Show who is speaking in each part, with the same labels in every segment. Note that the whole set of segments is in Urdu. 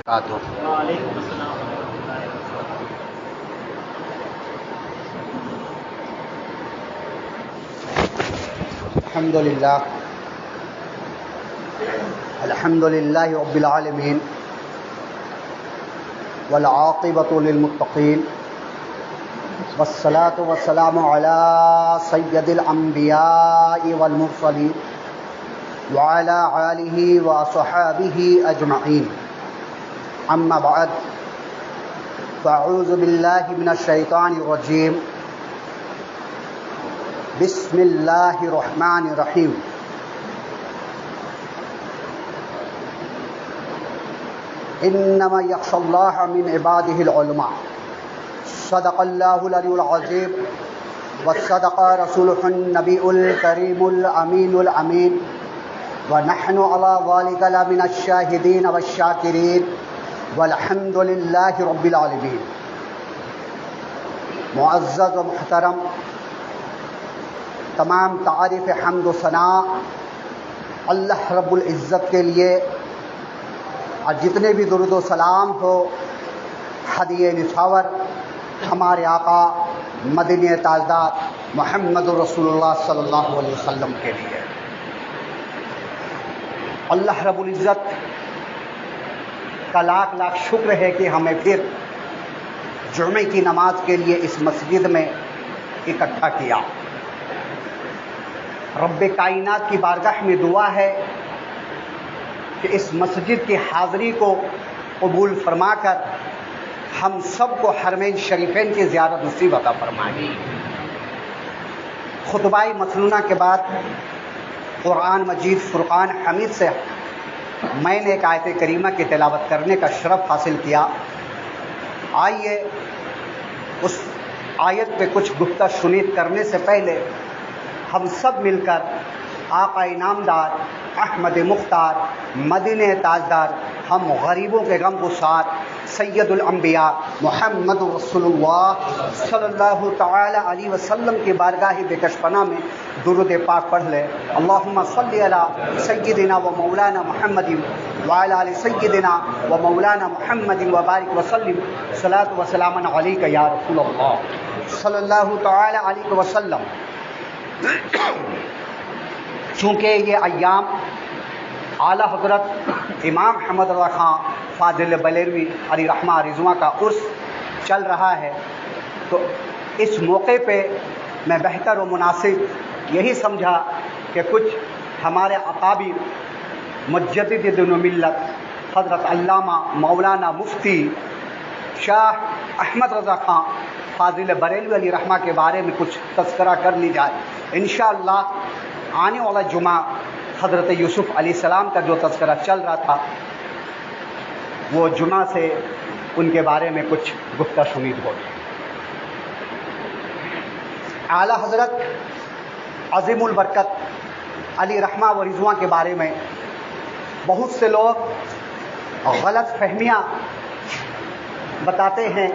Speaker 1: وبرکاتہ۔
Speaker 2: وعلیکم السلام ورحمۃ اللہ وبرکاتہ۔
Speaker 1: الحمد للہ رب العالمین والعاقبۃ للمتقین والصلاة والسلام علی سید الانبیاء والمرسلین وعلی آلہ واصحابہ اجمعین، اما بعد فاعوذ باللہ من الشیطان الرجیم، بسم اللہ الرحمن الرحیم۔ انما یخشی اللہ من عبادہ العلماء، صدق اللہ العلی العظیم وصدق رسولہ النبی الکریم الامین الامین، ونحن علی ذلک لمن الشاہدین والشاکرین، والحمد للہ رب العالمین۔ معزز و محترم، تمام تعریف حمد و ثناء اللہ رب العزت کے لیے، اور جتنے بھی درود و سلام ہو ہدیہ نچھاور ہمارے آقا مدنی تاجدار محمد رسول اللہ صلی اللہ علیہ وسلم کے لیے۔ اللہ رب العزت کا لاکھ لاکھ شکر ہے کہ ہمیں پھر جمعے کی نماز کے لیے اس مسجد میں اکٹھا کیا۔ رب کائنات کی بارگاہ میں دعا ہے کہ اس مسجد کی حاضری کو قبول فرما کر ہم سب کو حرمین شریفین کی زیارت نصیب عطا فرمائے۔ خطبہ مسنونہ کے بعد قرآن مجید فرقان حمید سے میں نے ایک آیت کریمہ کی تلاوت کرنے کا شرف حاصل کیا۔ آئیے اس آیت پہ کچھ گفتہ شنید کرنے سے پہلے ہم سب مل کر آقا انعامدار احمد مختار مدینہ تاجدار ہم غریبوں کے غم گسار سید الانبیاء محمد رسول اللہ صلی اللہ تعالی علیہ وسلم کی بارگاہ بے کش پناہ میں درود پاک پڑھ لیں۔ اللہم صلی علی سیدنا و مولانا محمد وعلی آل سیدنا و مولانا محمد وبارک وسلم، صلاۃ و سلام علیک یا رسول اللہ صلی اللہ تعالی علیہ وسلم۔ چونکہ یہ ایام اعلیٰ حضرت امام احمد رضا خان فاضل بلیلوی علی رحمہ رضوان کا عرس چل رہا ہے، تو اس موقع پہ میں بہتر و مناسب یہی سمجھا کہ کچھ ہمارے اکابر مجدد دین و ملت حضرت علامہ مولانا مفتی شاہ احمد رضا خان فاضل بریلوی علی رحمہ کے بارے میں کچھ تذکرہ کر لی جائے۔ انشاءاللہ آنے والا جمعہ حضرت یوسف علیہ السلام کا جو تذکرہ چل رہا تھا، وہ جمعہ سے ان کے بارے میں کچھ گفتہ شنید ہوگی۔ اعلیٰ حضرت عظیم البرکت علی رحمہ و رضوان کے بارے میں بہت سے لوگ غلط فہمیاں بتاتے ہیں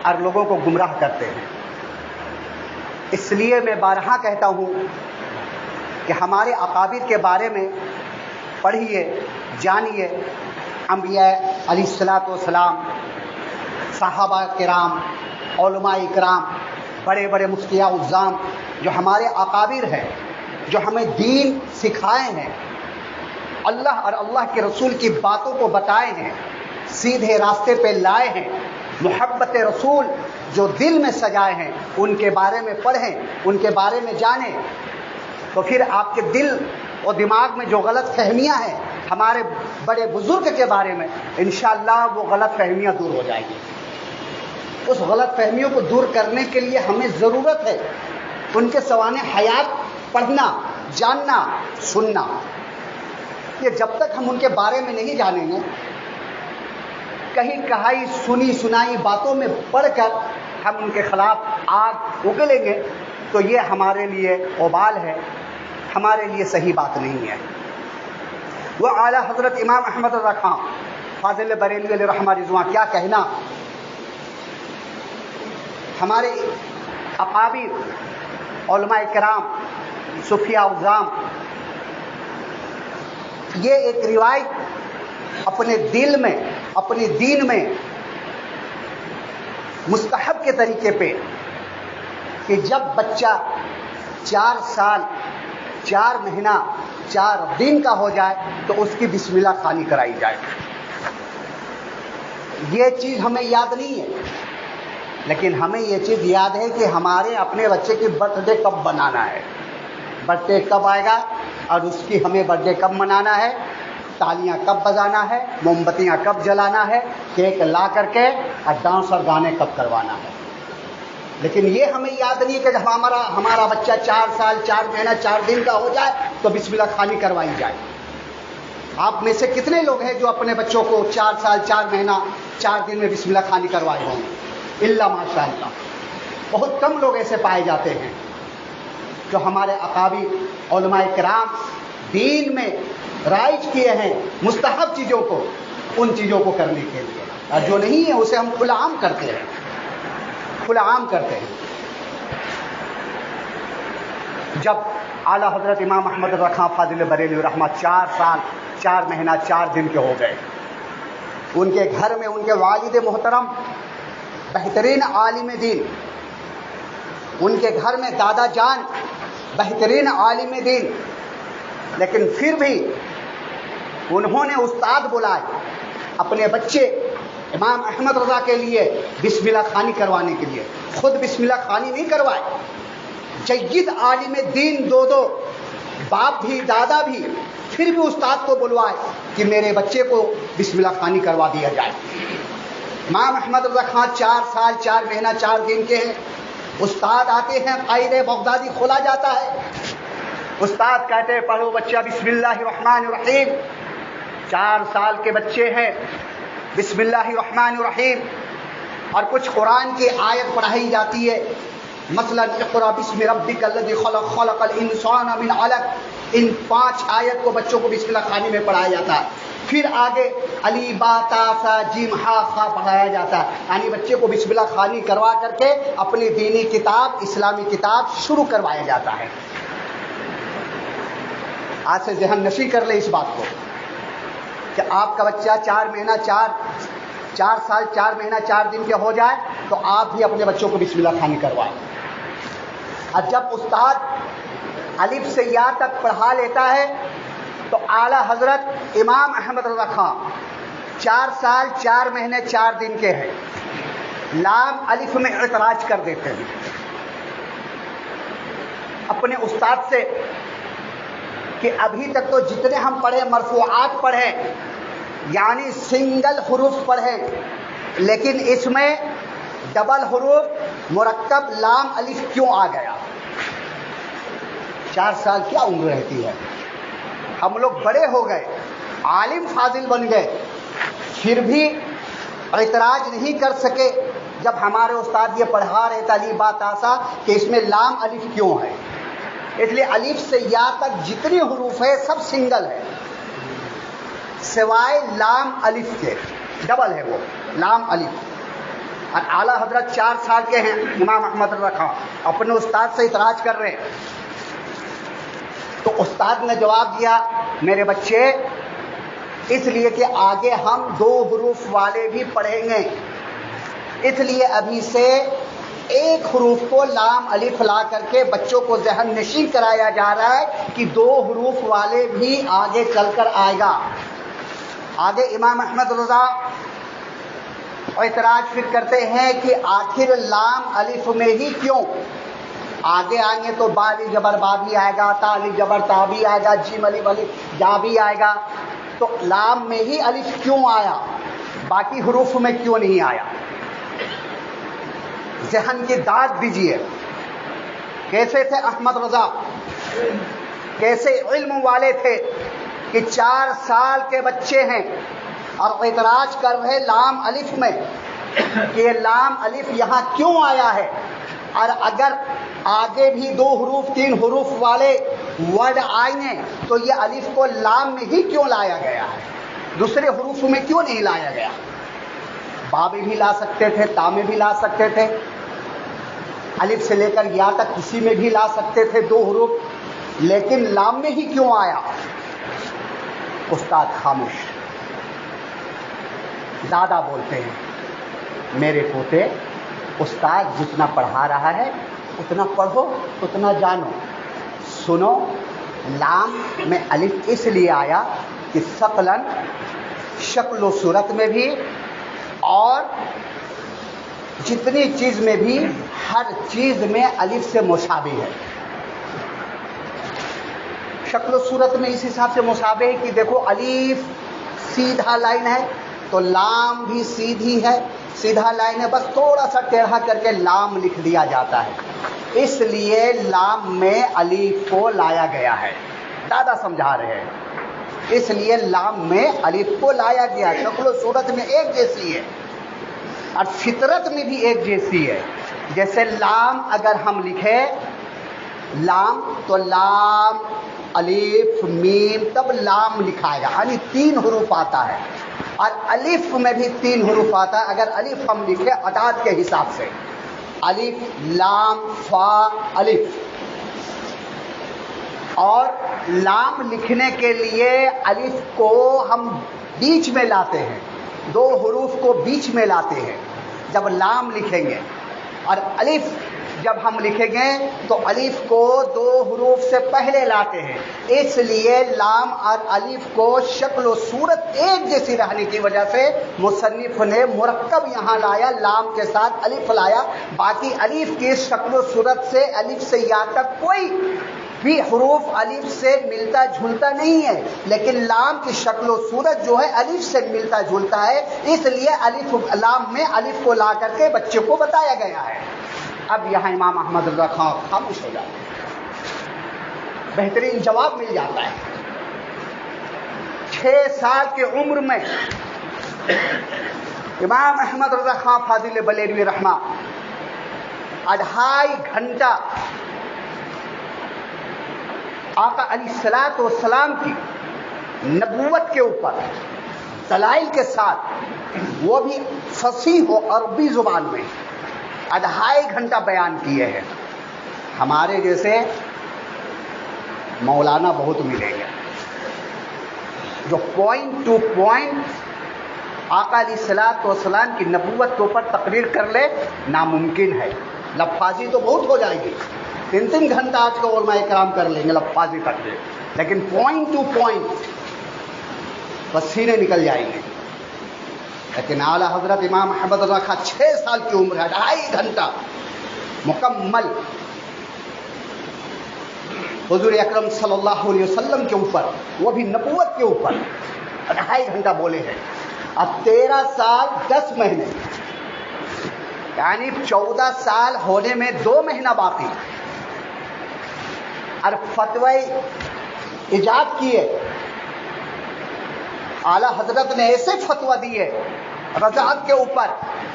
Speaker 1: اور لوگوں کو گمراہ کرتے ہیں۔ اس لیے میں بارہا کہتا ہوں کہ ہمارے اکابر کے بارے میں پڑھیے، جانیے۔ انبیاء علیہ الصلوۃ والسلام، صحابہ کرام، علماء کرام، بڑے بڑے مفتیاء اعظام جو ہمارے اکابر ہیں، جو ہمیں دین سکھائے ہیں، اللہ اور اللہ کے رسول کی باتوں کو بتائے ہیں، سیدھے راستے پہ لائے ہیں، محبت رسول جو دل میں سجائے ہیں، ان کے بارے میں پڑھیں، ان کے بارے میں جانیں، تو پھر آپ کے دل اور دماغ میں جو غلط فہمیاں ہیں ہمارے بڑے بزرگ کے بارے میں، انشاءاللہ وہ غلط فہمیاں دور ہو جائیں گی۔ اس غلط فہمیوں کو دور کرنے کے لیے ہمیں ضرورت ہے ان کے سوانح حیات پڑھنا، جاننا، سننا۔ یہ جب تک ہم ان کے بارے میں نہیں جانیں گے، کہیں کہائی سنی سنائی باتوں میں پڑھ کر ہم ان کے خلاف آگ اگلیں گے تو یہ ہمارے لیے وبال ہے، ہمارے لیے صحیح بات نہیں ہے۔ وہ اعلیٰ حضرت امام احمد رضا خان فاضل بریلوی علیہ رحمہ رضوان کیا کہنا، ہمارے اکابر علماء کرام، صوفیاء اعظام، یہ ایک روایت اپنے دل میں اپنے دین میں مستحب کے طریقے پہ کہ جب بچہ 4 سال 4 مہینہ 4 دن کا ہو جائے تو اس کی بسم اللہ خوانی کرائی جائے. یہ چیز ہمیں یاد نہیں ہے، لیکن ہمیں یہ چیز یاد ہے کہ ہمارے اپنے بچے کی برتھ ڈے کب بنانا ہے، برتھ ڈے کب آئے گا اور اس کی ہمیں برتھ ڈے کب منانا ہے، تالیاں کب بجانا ہے، موم بتیاں کب جلانا ہے، کیک لا کر کے اور ڈانس اور گانے کب کروانا ہے. لیکن یہ ہمیں یاد نہیں ہے کہ ہمارا بچہ 4 سال 4 مہینہ 4 دن کا ہو جائے تو بسم اللہ خوانی کروائی جائے. آپ میں سے کتنے لوگ ہیں جو اپنے بچوں کو 4 سال 4 مہینہ 4 دن میں بسم اللہ خوانی کروائے ہوں گے؟ الا ماشاء اللہ، بہت کم لوگ ایسے پائے جاتے ہیں جو ہمارے اکابر علماء کرام دین میں رائج کیے ہیں مستحب چیزوں کو، ان چیزوں کو کرنے کے لیے، اور جو نہیں ہے اسے ہم کھلا عام کرتے ہیں، کھلا عام کرتے ہیں. جب اعلیٰ حضرت امام احمد رضا خان فاضل بریلوی رحمہ 4 سال 4 مہینہ 4 دن کے ہو گئے، ان کے گھر میں ان کے والد محترم بہترین عالم دین، ان کے گھر میں دادا جان بہترین عالم دین، لیکن پھر بھی انہوں نے استاد بلائے اپنے بچے امام احمد رضا کے لیے بسم اللہ خوانی کروانے کے لیے. خود بسم اللہ خوانی نہیں کروائے، جید عالم دین 2 باپ بھی دادا بھی، پھر بھی استاد کو بلوائے کہ میرے بچے کو بسم اللہ خوانی کروا دیا جائے. امام احمد رضا خان 4 سال 4 مہینہ 4 دن کے ہیں. استاد آتے ہیں، قائد بغدادی کھولا جاتا ہے، استاد کہتے ہیں پڑھو بچہ بسم اللہ الرحمن الرحیم. 4 سال کے بچے ہیں، بسم اللہ الرحمن الرحیم، اور کچھ قرآن کی آیت پڑھائی جاتی ہے، مثلا اقرأ بسم ربک الذی خلق خلق الانسان من علق. ان 5 آیت کو بچوں کو بسم اللہ خوانی میں پڑھایا جاتا ہے. پھر آگے علی با تا سا جیم ہا خا پڑھایا جاتا ہے، یعنی بچے کو بسم اللہ خوانی کروا کر کے اپنی دینی کتاب اسلامی کتاب شروع کروایا جاتا ہے. آج سے ذہن نشی کر لے اس بات کو کہ آپ کا بچہ 4 سال 4 مہینہ 4 دن کے ہو جائے تو آپ بھی اپنے بچوں کو بسم اللہ خوانی کروائیں. اور جب استاد الف سے یا تک پڑھا لیتا ہے تو اعلیٰ حضرت امام احمد رضا خان 4 سال 4 مہینے 4 دن کے ہیں، لام الف میں اعتراض کر دیتے ہیں اپنے استاد سے کہ ابھی تک تو جتنے ہم پڑھے مرفوعات پڑھے، یعنی سنگل حروف پڑھے، لیکن اس میں ڈبل حروف مرکب لام الف کیوں آ گیا؟ 4 سال کیا عمر رہتی ہے، ہم لوگ بڑے ہو گئے، عالم فاضل بن گئے، پھر بھی اعتراض نہیں کر سکے جب ہمارے استاد یہ پڑھا رہے تھے با تا سا کہ اس میں لام الف کیوں ہے. اس لیے الف سے یا تک جتنے حروف ہے سب سنگل ہے سوائے لام الف کے، ڈبل ہے وہ لام الف. اور اعلیٰ حضرت 4 سال کے ہیں امام احمد رضا خان، اپنے استاد سے اعتراض کر رہے ہیں. تو استاد نے جواب دیا میرے بچے اس لیے کہ آگے ہم 2 حروف والے بھی پڑھیں گے، اس لیے ابھی سے 1 حروف کو لام الف لا کر کے بچوں کو ذہن نشین کرایا جا رہا ہے کہ 2 حروف والے بھی آگے چل کر آئے گا. آگے امام احمد رضا اعتراض پھر کرتے ہیں کہ آخر لام الف میں ہی کیوں؟ آگے آئیں گے تو با علی جبر با بھی آئے گا، تا علی جبر تا بھی آئے گا، جیم علی ولی جا بھی آئے گا، تو لام میں ہی الف کیوں آیا، باقی حروف میں کیوں نہیں آیا؟ ذہن کی داد دیجیے. کیسے تھے احمد رضا، کیسے علم والے تھے کہ 4 سال کے بچے ہیں اور اعتراض کر رہے لام الف میں کہ یہ لام الف یہاں کیوں آیا ہے، اور اگر آگے بھی 2 حروف 3 حروف والے ورڈ آئیں گے تو یہ الف کو لام میں ہی کیوں لایا گیا ہے، دوسرے حروف میں کیوں نہیں لایا گیا؟ با میں بھی لا سکتے تھے، تا میں بھی لا سکتے تھے، الف سے لے کر یا تک کسی میں بھی لا سکتے تھے 2 حروف، لیکن لام میں ہی کیوں آیا؟ استاد خاموش. دادا بولتے ہیں میرے پوتے استاد جتنا پڑھا رہا ہے اتنا پڑھو اتنا جانو. سنو لام میں الف اس لیے آیا کہ ثقلاً شکل و صورت میں بھی اور جتنی چیز میں بھی ہر چیز میں الف سے مشابہ ہے. شکل و صورت میں اس حساب سے مشابہ ہے کہ دیکھو الف سیدھا لائن ہے تو لام بھی سیدھی ہے, سیدھا لائن ہے, بس تھوڑا سا ٹیڑھا کر کے لام لکھ دیا جاتا ہے. اس لیے لام میں الف کو لایا گیا ہے. دادا سمجھا رہے ہیں اس لیے لام میں الف کو لایا گیا. شکل و صورت میں ایک جیسی ہے اور فطرت میں بھی ایک جیسی ہے. جیسے لام اگر ہم لکھیں لام تو لام الف میم تب لام لکھا ہے, یعنی 3 حروف آتا ہے. اور الف میں بھی 3 حروف آتا ہے. اگر الف ہم لکھیں اعداد کے حساب سے الف لام فا الف, اور لام لکھنے کے لیے الف کو ہم بیچ میں لاتے ہیں, 2 حروف کو بیچ میں لاتے ہیں جب لام لکھیں گے. اور الف جب ہم لکھیں گے تو الف کو 2 حروف سے پہلے لاتے ہیں. اس لیے لام اور الف کو شکل و صورت ایک جیسی رہنے کی وجہ سے مصنف نے مرکب یہاں لایا, لام کے ساتھ الف لایا. باقی الف کی شکل و صورت سے الف سے یا تک کوئی بھی حروف الف سے ملتا جھولتا نہیں ہے, لیکن لام کی شکل و صورت جو ہے الف سے ملتا جھولتا ہے. اس لیے الف لام میں الف کو لا کر کے بچے کو بتایا گیا ہے. اب یہاں امام احمد رضا خان خاموش ہو جاتے ہیں, بہترین جواب مل جاتا ہے. 6 سال کی عمر میں امام احمد رضا خان فاضل بلیلوی رحمہ 2.5 گھنٹہ آقا علیہ الصلوۃ والسلام کی نبوت کے اوپر دلائل کے ساتھ, وہ بھی فصیح و عربی زبان میں 2.5 گھنٹہ بیان کیے ہیں. ہمارے جیسے مولانا بہت ملیں گے جو پوائنٹ ٹو پوائنٹ آقا علیہ الصلوۃ والسلام کی نبوت کے اوپر تقریر کر لے, ناممکن ہے. لفاظی تو بہت ہو جائے گی, 3 گھنٹہ آج کا علماء کرام کر لیں گے لفاظی کر لیں, لیکن پوائنٹ ٹو پوائنٹ پسینے نکل جائیں گے. لیکن اعلیٰ حضرت امام احمد رضا خان 6 سال کی عمر ہے, 2.5 گھنٹہ مکمل حضور اکرم صلی اللہ علیہ وسلم کے اوپر, وہ بھی نبوت کے اوپر 2.5 گھنٹہ بولے ہیں. اب 13 سال 10 مہینے یعنی 14 سال ہونے میں 2 مہینہ باقی, اور فتوی ایجاد کیے. اعلیٰ حضرت نے ایسے فتویٰ دیے رضاعت کے اوپر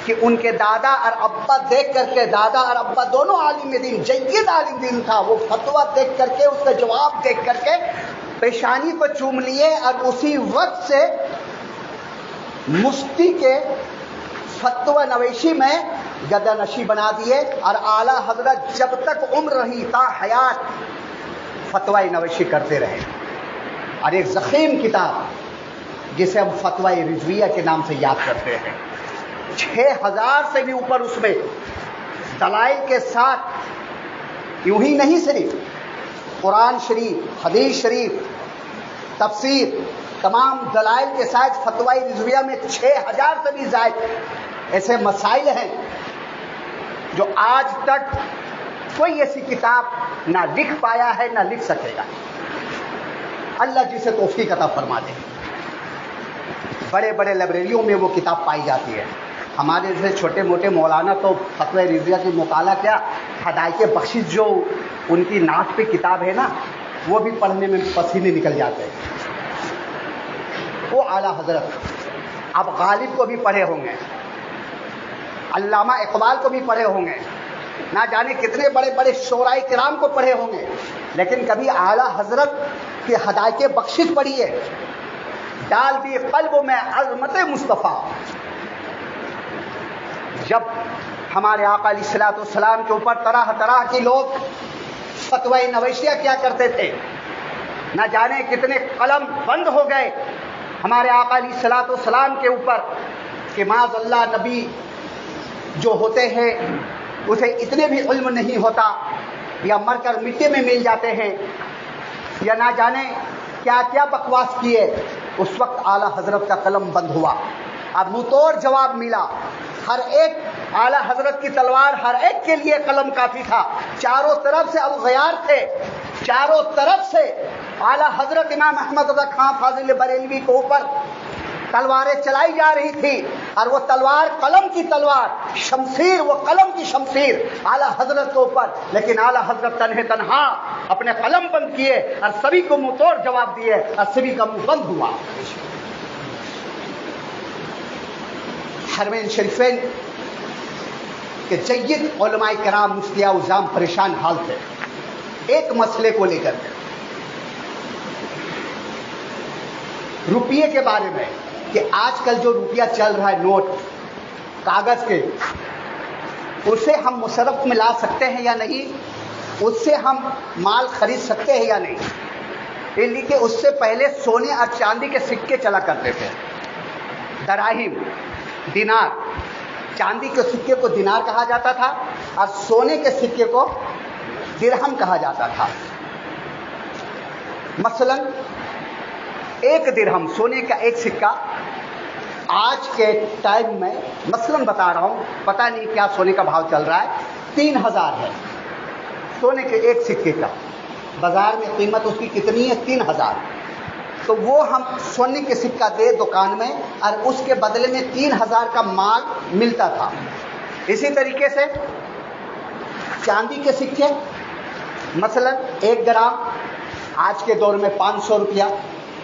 Speaker 1: کہ ان کے دادا اور ابا دیکھ کر کے, دادا اور ابا دونوں عالم دین, جید عالم دین تھا, وہ فتویٰ دیکھ کر کے, اس کا جواب دیکھ کر کے پیشانی کو چوم لیے اور اسی وقت سے مفتی کے فتویٰ نویسی میں گدہ نشی بنا دیے. اور اعلیٰ حضرت جب تک عمر رہی تا حیات فتویٰ نویسی کرتے رہے. اور ایک ضخیم کتاب جسے ہم فتویٰ رضویہ کے نام سے یاد کرتے ہیں, 6000 سے بھی اوپر اس میں دلائل کے ساتھ, یوں ہی نہیں صرف قرآن شریف, حدیث شریف, تفسیر, تمام دلائل کے ساتھ فتویٰ رضویہ میں 6000 سے بھی زائد ایسے مسائل ہیں جو آج تک کوئی ایسی کتاب نہ لکھ پایا ہے نہ لکھ سکے گا. اللہ جسے توفیق عطا فرما دے. بڑے بڑے لائبریریوں میں وہ کتاب پائی جاتی ہے. ہمارے جیسے چھوٹے موٹے مولانا تو فتویٰ رضویہ کی مطالعہ کیا, ہدایت بخشش جو ان کی نعت پہ کتاب ہے نا, وہ بھی پڑھنے میں پسینے نکل جاتے ہیں. وہ اعلیٰ حضرت اب غالب کو بھی پڑھے ہوں گے, علامہ اقبال کو بھی پڑھے ہوں گے, نہ جانے کتنے بڑے بڑے شعراء کرام کو پڑھے ہوں گے, لیکن کبھی اعلیٰ حضرت کی ہدایت بخشش پڑھی ہے, ڈال دی قلب میں عظمت مصطفیٰ. جب ہمارے آقا علیہ الصلوۃ والسلام کے اوپر طرح طرح کے لوگ فتویٰ نویسیہ کیا کرتے تھے, نہ جانے کتنے قلم بند ہو گئے ہمارے آقا علیہ الصلوۃ والسلام کے اوپر کہ معاذ اللہ نبی جو ہوتے ہیں اسے اتنے بھی علم نہیں ہوتا، یا مر کر مٹی میں مل جاتے ہیں، یا نہ جانے کیا کیا بکواس کیے. اس وقت اعلیٰ حضرت کا قلم بند ہوا اور منہ توڑ جواب ملا. ہر ایک اعلیٰ حضرت کی تلوار ہر ایک کے لیے قلم کافی تھا. چاروں طرف سے اغیار تھے، چاروں طرف سے اعلیٰ حضرت امام احمد رضا خان فاضل بریلوی کے اوپر تلواریں چلائی جا رہی تھی، اور وہ تلوار قلم کی تلوار، شمشیر وہ قلم کی شمشیر اعلیٰ حضرت کے اوپر. لیکن اعلیٰ حضرت تنہا اپنے قلم بند کیے اور سبھی کو منہ توڑ جواب دیے اور سبھی کا منہ بند ہوا. حرمین شریفین کے جید علماء کرام مفتیاء اعظام پریشان حال تھے ایک مسئلے کو لے کر، روپیے کے بارے میں، کہ آج کل جو روپیہ چل رہا ہے نوٹ کاغذ کے، اسے ہم مصرف میں لا سکتے ہیں یا نہیں، اس سے ہم مال خرید سکتے ہیں یا نہیں. اس لیے کہ اس سے پہلے سونے اور چاندی کے سکے چلا کرتے تھے، دراہم، دینار. چاندی کے سکے کو دینار کہا جاتا تھا اور سونے کے سکے کو درہم کہا جاتا تھا. مثلا ایک درہم سونے کا ایک سکہ آج کے ٹائم میں مثلا بتا رہا ہوں، پتہ نہیں کیا سونے کا بھاؤ چل رہا ہے، 3000 ہے سونے کے ایک سکے کا. بازار میں قیمت اس کی کتنی ہے؟ 3000. تو وہ ہم سونے کے سکہ دے دکان میں اور اس کے بدلے میں 3000 کا مال ملتا تھا. اسی طریقے سے چاندی کے سکے، مثلا 1 گرام آج کے دور میں 500 روپیہ،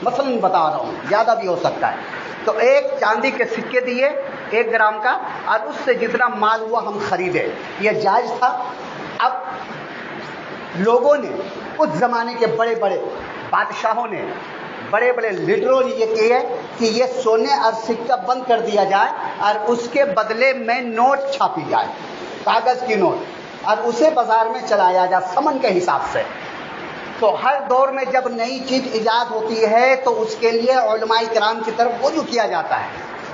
Speaker 1: مثلا بتا رہا ہوں، زیادہ بھی ہو سکتا ہے. تو ایک چاندی کے سکے دیے 1 گرام کا، اور اس سے جتنا مال ہوا ہم خریدے. یہ جائز تھا. اب لوگوں نے اس زمانے کے بڑے بڑے بادشاہوں نے، بڑے بڑے لیڈروں نے یہ کیا کہ یہ سونے اور سکہ بند کر دیا جائے اور اس کے بدلے میں نوٹ چھاپی جائے، کاغذ کی نوٹ، اور اسے بازار میں چلایا جائے سمن کے حساب سے. تو ہر دور میں جب نئی چیز ایجاد ہوتی ہے تو اس کے لیے علماء کرام کی طرف رجوع کیا جاتا ہے.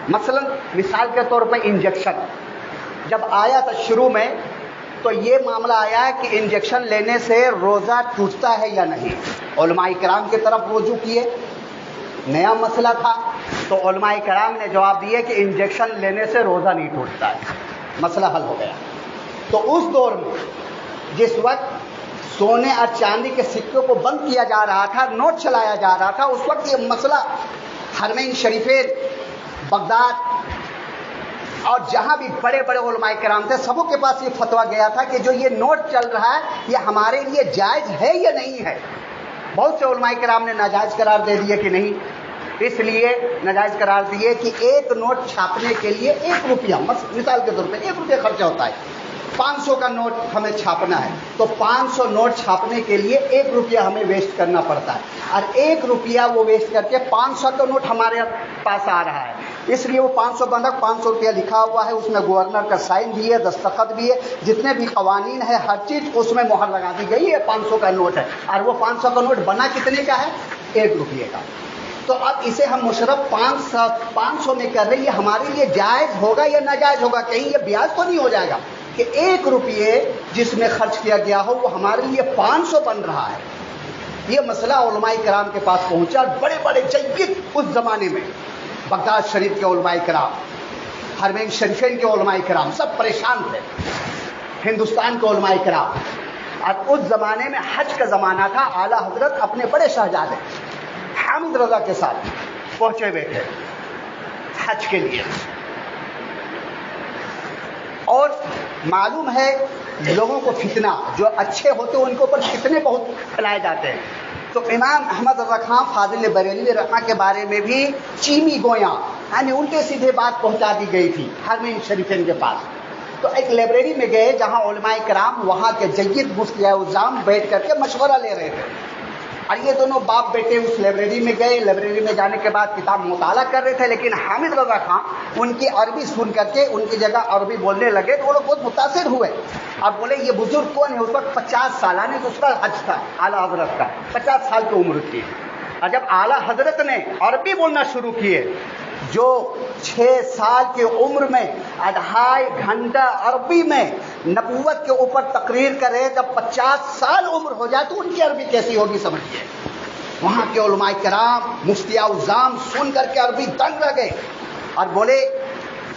Speaker 1: مثلا مثال کے طور پر انجیکشن جب آیا تھا شروع میں، تو یہ معاملہ آیا ہے کہ انجیکشن لینے سے روزہ ٹوٹتا ہے یا نہیں. علماء کرام کی طرف رجوع کیے، نیا مسئلہ تھا، تو علماء کرام نے جواب دیے کہ انجیکشن لینے سے روزہ نہیں ٹوٹتا ہے. مسئلہ حل ہو گیا. تو اس دور میں جس وقت سونے اور چاندی کے سکوں کو بند کیا جا رہا تھا، نوٹ چلایا جا رہا تھا، اس وقت یہ مسئلہ حرمین شریفین، بغداد اور جہاں بھی بڑے بڑے علماء کرام تھے، سبوں کے پاس یہ فتویٰ گیا تھا کہ جو یہ نوٹ چل رہا ہے یہ ہمارے لیے جائز ہے یا نہیں ہے. بہت سے علماء کرام نے ناجائز قرار دے دیے کہ نہیں. اس لیے ناجائز قرار دیے کہ ایک نوٹ چھاپنے کے لیے 1 روپیہ، مثال کے طور پہ 1 روپیہ خرچہ ہوتا ہے. 500 کا نوٹ ہمیں چھاپنا ہے تو 500 نوٹ چھاپنے کے لیے 1 روپیہ ہمیں ویسٹ کرنا پڑتا ہے، اور 1 روپیہ وہ ویسٹ کر کے 500 کا نوٹ ہمارے پاس آ رہا ہے. اس لیے وہ 500 بندہ 500 روپیہ لکھا ہوا ہے، اس میں گورنر کا سائن بھی ہے، دستخط بھی ہے، جتنے بھی قوانین ہے ہر چیز اس میں مہر لگا دی گئی ہے. 500 کا نوٹ ہے، اور وہ 500 کا نوٹ بنا کتنے کا ہے؟ 1 روپیے کا. تو اب اسے ہم مشرف 500 میں کر رہے ہیں، یہ ہمارے لیے جائز ہوگا یا ناجائز ہوگا؟ کہیں یہ بیاج تو نہیں ہو جائے گا کہ 1 روپیے جس میں خرچ کیا گیا ہو وہ ہمارے لیے 500 بن رہا ہے. یہ مسئلہ علماء کرام کے پاس پہنچا. بڑے بڑے جید اس زمانے میں بغداد شریف کے علماء کرام، حرمین شریفین کے علماء کرام سب پریشان تھے، ہندوستان کے علماء کرام. اور اس زمانے میں حج کا زمانہ تھا. اعلیٰ حضرت اپنے بڑے شہزادے حامد رضا کے ساتھ پہنچے ہوئے تھے حج کے لیے. اور معلوم ہے لوگوں کو فتنہ، جو اچھے ہوتے ہیں ان کے اوپر فتنے بہت پھیلائے جاتے ہیں. تو امام احمد رضا خان فاضل بریلوی رحمہ کے بارے میں بھی چیمی گویاں، یعنی الٹے سیدھے بات پہنچا دی گئی تھی حرمین شریفین کے پاس. تو ایک لائبریری میں گئے جہاں علماء کرام وہاں کے جید مفتیاء اعظام بیٹھ کر کے مشورہ لے رہے تھے. اور یہ دونوں باپ بیٹے اس لائبریری میں گئے. لائبریری میں جانے کے بعد کتاب مطالعہ کر رہے تھے، لیکن حامد رضا خان ان کی عربی سن کر کے ان کی جگہ عربی بولنے لگے تو وہ لوگ بہت متاثر ہوئے. اب بولے یہ بزرگ کون ہے؟ اس وقت 50 سالانہ تو اس کا حج تھا اعلیٰ حضرت کا، 50 سال کی عمر تھی. اور جب اعلیٰ حضرت نے عربی بولنا شروع کیے، جو 6 سال کی عمر میں 2.5 گھنٹہ عربی میں نبوت کے اوپر تقریر کرے، جب 50 سال عمر ہو جائے تو ان کی عربی کیسی ہوگی سمجھیے. وہاں کے علماء کرام مفتی اعظام سن کر کے عربی دنگ رہ گئے اور بولے،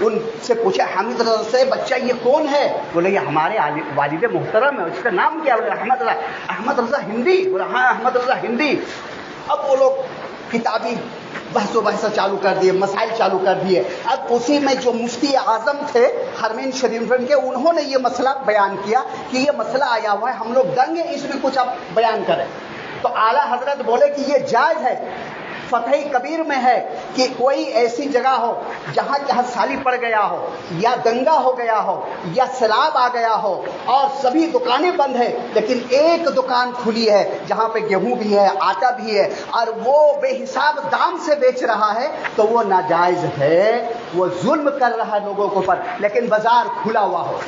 Speaker 1: ان سے پوچھا حامد رضا سے، بچہ یہ کون ہے؟ بولے یہ ہمارے والد محترم ہے. اس کا نام کیا؟ بولے احمد رضا. احمد رضا ہندی؟ بولے ہاں احمد رضا ہندی. اب وہ لوگ کتابی بحث و بحث چالو کر دیے، مسائل چالو کر دیے. اب اسی میں جو مفتی اعظم تھے حرمین شریف کے، انہوں نے یہ مسئلہ بیان کیا کہ یہ مسئلہ آیا ہوا ہے، ہم لوگ دنگ ہیں، اس میں کچھ آپ بیان کریں. تو اعلیٰ حضرت بولے کہ یہ جائز ہے. فتح کبیر میں ہے کہ کوئی ایسی جگہ ہو جہاں سالی پڑ گیا ہو یا دنگا ہو گیا ہو یا سیلاب آ گیا ہو اور سبھی دکانیں بند ہیں، لیکن ایک دکان کھلی ہے جہاں پہ گیہوں بھی ہے، آٹا بھی ہے، اور وہ بے حساب دام سے بیچ رہا ہے، تو وہ ناجائز ہے، وہ ظلم کر رہا ہے لوگوں کے اوپر. لیکن بازار کھلا ہوا ہو،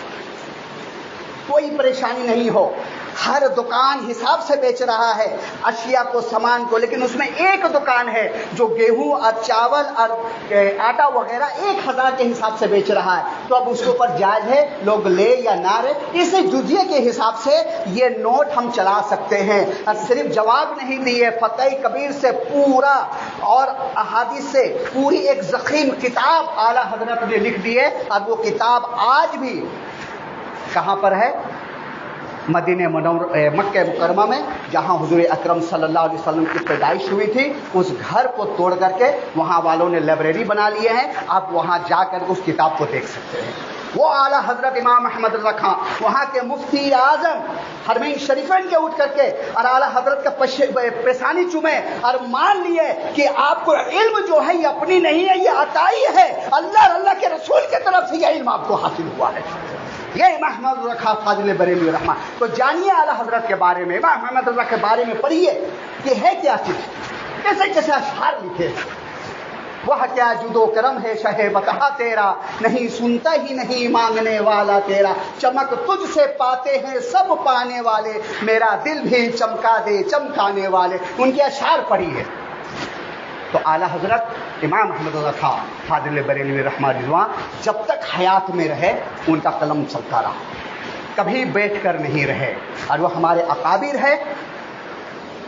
Speaker 1: کوئی پریشانی نہیں ہو، ہر دکان حساب سے بیچ رہا ہے اشیاء کو، سامان کو، لیکن اس میں ایک دکان ہے جو گیہوں اور چاول اور آٹا وغیرہ 1000 کے حساب سے بیچ رہا ہے، تو اب اس کے اوپر جائز ہے لوگ لے یا نہ لے. اس جزیے کے حساب سے یہ نوٹ ہم چلا سکتے ہیں. اور صرف جواب نہیں دیے، فتح کبیر سے پورا اور احادیث سے پوری ایک ضخیم کتاب اعلیٰ حضرت نے لکھ دیے، اور وہ کتاب آج بھی کہاں پر ہے؟ مدینہ مکہ مکرمہ میں، جہاں حضور اکرم صلی اللہ علیہ وسلم کی پیدائش ہوئی تھی. اس گھر کو توڑ کر کے وہاں والوں نے لائبریری بنا لیے ہیں، آپ وہاں جا کر اس کتاب کو دیکھ سکتے ہیں. وہ اعلیٰ حضرت امام احمد رضا خان وہاں کے مفتی اعظم حرمین شریفین کے اٹھ کر کے اور اعلیٰ حضرت کا پیشانی چومے اور مان لیے کہ آپ کو علم جو ہے یہ اپنی نہیں ہے، یہ عطائی ہے، اللہ اور اللہ کے رسول کی طرف سے یہ علم آپ کو حاصل ہوا ہے. یہ امام احمد رضا خان فاضل بریلوی رحمہ. تو جانیے اعلیٰ حضرت کے بارے میں، امام احمد رضا کے بارے میں پڑھیے کہ ہے کیا چیز، کیسے کیسے اشعار لکھے. وہ کیا جود و کرم ہے شہ بتا تیرا، نہیں سنتا ہی نہیں مانگنے والا تیرا، چمک تجھ سے پاتے ہیں سب پانے والے، میرا دل بھی چمکا دے چمکانے والے. ان کے اشعار پڑھیے. تو اعلیٰ حضرت امام احمد رضا خان فاضل بریلوی رحمہ رضوان جب تک حیات میں رہے ان کا قلم چلتا رہا، کبھی بیٹھ کر نہیں رہے، اور وہ ہمارے اکابر ہیں.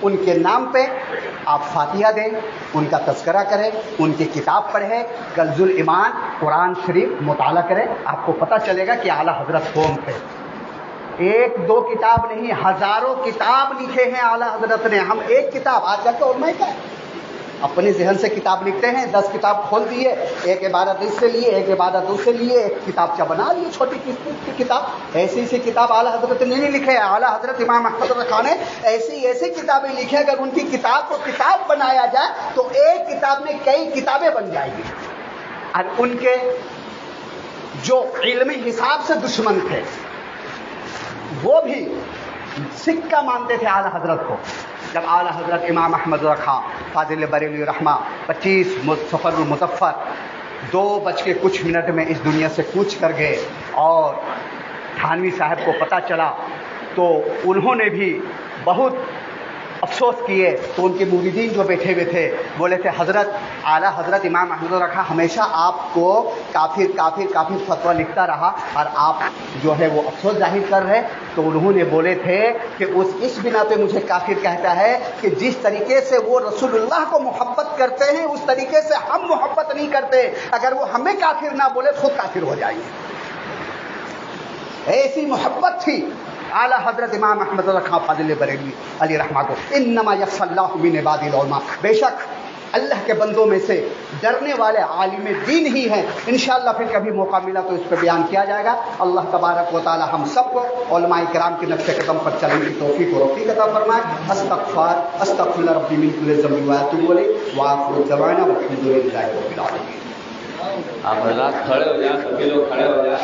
Speaker 1: ان کے نام پہ آپ فاتحہ دیں، ان کا تذکرہ کریں، ان کی کتاب پڑھیں، کنز الایمان قرآن شریف مطالعہ کریں، آپ کو پتہ چلے گا کہ اعلیٰ حضرت کون تھے. 1-2 کتاب نہیں، ہزاروں کتاب لکھے ہیں اعلیٰ حضرت نے. ہم ایک کتاب آج کل کے علماء کیا ہے، اپنے ذہن سے کتاب لکھتے ہیں، 10 کتاب کھول دیے، ایک عبارت اس سے لیے، ایک عبارت اس سے لیے، ایک کتابچہ بنا لیے چھوٹی کی کتاب. ایسی کتاب اعلیٰ حضرت نے نہیں لکھے. اعلیٰ حضرت امام احمد رضا خان نے ایسی کتابیں لکھی، اگر ان کی کتاب کو کتاب بنایا جائے تو ایک کتاب میں کئی کتابیں بن جائیں گی. اور ان کے جو علمی حساب سے دشمن تھے وہ بھی سکہ مانتے تھے اعلیٰ حضرت کو. جب اعلیٰ حضرت امام احمد رضا خان فاضل بریلوی رحمہ 25 صفر المظفر 2:00 میں اس دنیا سے کوچ کر گئے، اور تھانوی صاحب کو پتہ چلا تو انہوں نے بھی بہت افسوس کیے. تو ان کے مریدین جو بیٹھے ہوئے تھے بولے تھے حضرت اعلیٰ حضرت امام احمد رضا خان ہمیشہ آپ کو کافر فتویٰ لکھتا رہا اور آپ جو ہے وہ افسوس ظاہر کر رہے. تو انہوں نے بولے تھے کہ اس بنا پہ مجھے کافر کہتا ہے کہ جس طریقے سے وہ رسول اللہ کو محبت کرتے ہیں اس طریقے سے ہم محبت نہیں کرتے، اگر وہ ہمیں کافر نہ بولے خود کافر ہو جائیں گے. ایسی محبت تھی اعلیٰ حضرت امام احمد رضا خان فاضل بریلوی علی رحمہ کو. انما یخشی اللہ من عباد العلماء، بے شک اللہ کے بندوں میں سے ڈرنے والے عالم دین ہی ہیں. انشاءاللہ پھر کبھی موقع ملا تو اس پہ بیان کیا جائے گا. اللہ تبارک و تعالی ہم سب کو علماء کرام کے نقش قدم پر چلنے کی توفیق و توفیق عطا فرمائے. استغفر ربی من کل ذنب و اتوب الیہ وآخر دعوانا والحمد للہ رب العالمین.
Speaker 3: آپ حضرات کھڑے ہو جائیں، سبھی لوگ کھڑے ہو جائیں.